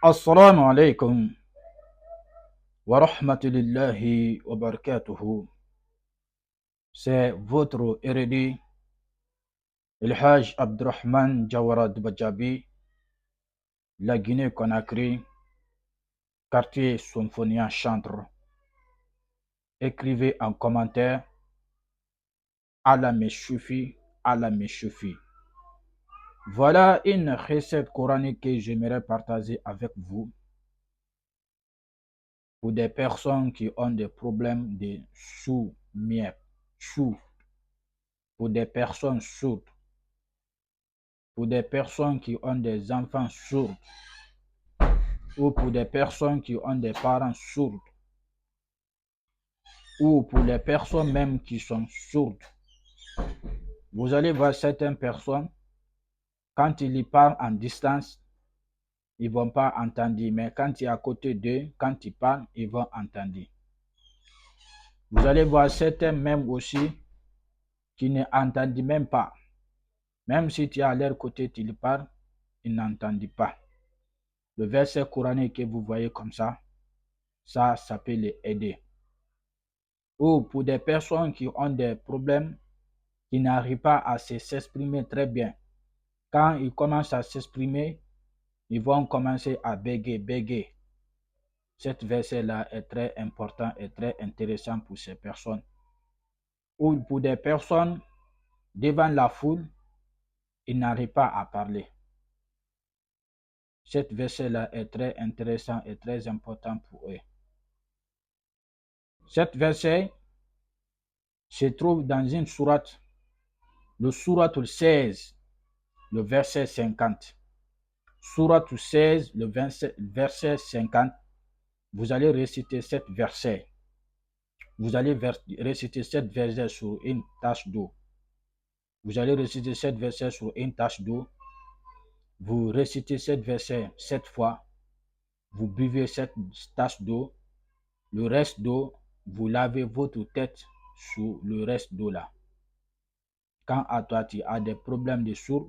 Assalamu alaikum wa rahmatullahi wa barakatuhu. C'est votre érudit, El Hajj Abdurrahman Jawara Bajabi, la Guinée-Conakry, quartier Symphonia Chantre. Écrivez en commentaire Allah me suffit, Allah me suffit. Voilà une recette coranique que j'aimerais partager avec vous pour des personnes qui ont des problèmes de sourds-muets, pour des personnes sourdes, pour des personnes qui ont des enfants sourds ou pour des personnes qui ont des parents sourds ou pour les personnes même qui sont sourdes. Vous allez voir certaines personnes, quand ils y parlent en distance, ils ne vont pas entendre, mais quand il est à côté d'eux, quand ils parlent, ils vont entendre. Vous allez voir certains même aussi qui ne entendent même pas. Même si tu es à leur côté, tu parles, ils n'entendent pas. Le verset coranique que vous voyez comme ça peut les aider. Ou pour des personnes qui ont des problèmes, qui n'arrivent pas à s'exprimer très bien. Quand ils commencent à s'exprimer, ils vont commencer à bégayer. Cet verset-là est très important et très intéressant pour ces personnes. Ou pour des personnes devant la foule, ils n'arrivent pas à parler. Cet verset-là est très intéressant et très important pour eux. Cet verset se trouve dans une sourate, le sourate 16, le verset 50. Sourate 16, le verset 50. Vous allez réciter cet verset. Vous allez réciter cet verset sur une tache d'eau. Vous allez réciter cet verset sur une tache d'eau. Vous récitez cet verset 7 fois. Vous buvez cette tache d'eau. Le reste d'eau, vous lavez votre tête sur le reste d'eau là. Quand à toi tu as des problèmes de sourds,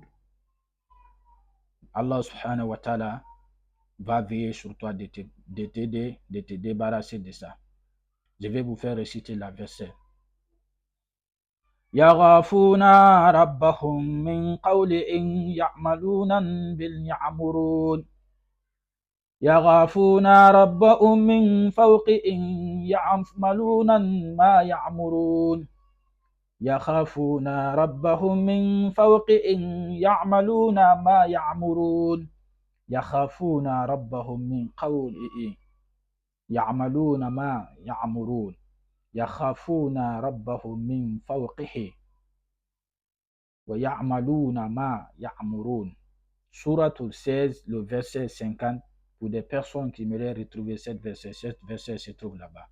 Allah subhanahu wa ta'ala va veiller sur toi de t'aider, de te débarrasser de ça. Je vais vous faire réciter la verset. يخافون ربهم من قول إن يعملون باليعمرون يخافون ربهم من فوق إن يعملون ما يعمرون يخافون ربهم من فوق إن يعملون ما يعمرون يخافون ربهم من قول يعملون ما يعمرون يخافون ربهم من فوقه ويعملون ما يعمرون. Sourate 16, le verset 50, pour des personnes qui aimeraient retrouver cette verset se trouve là-bas.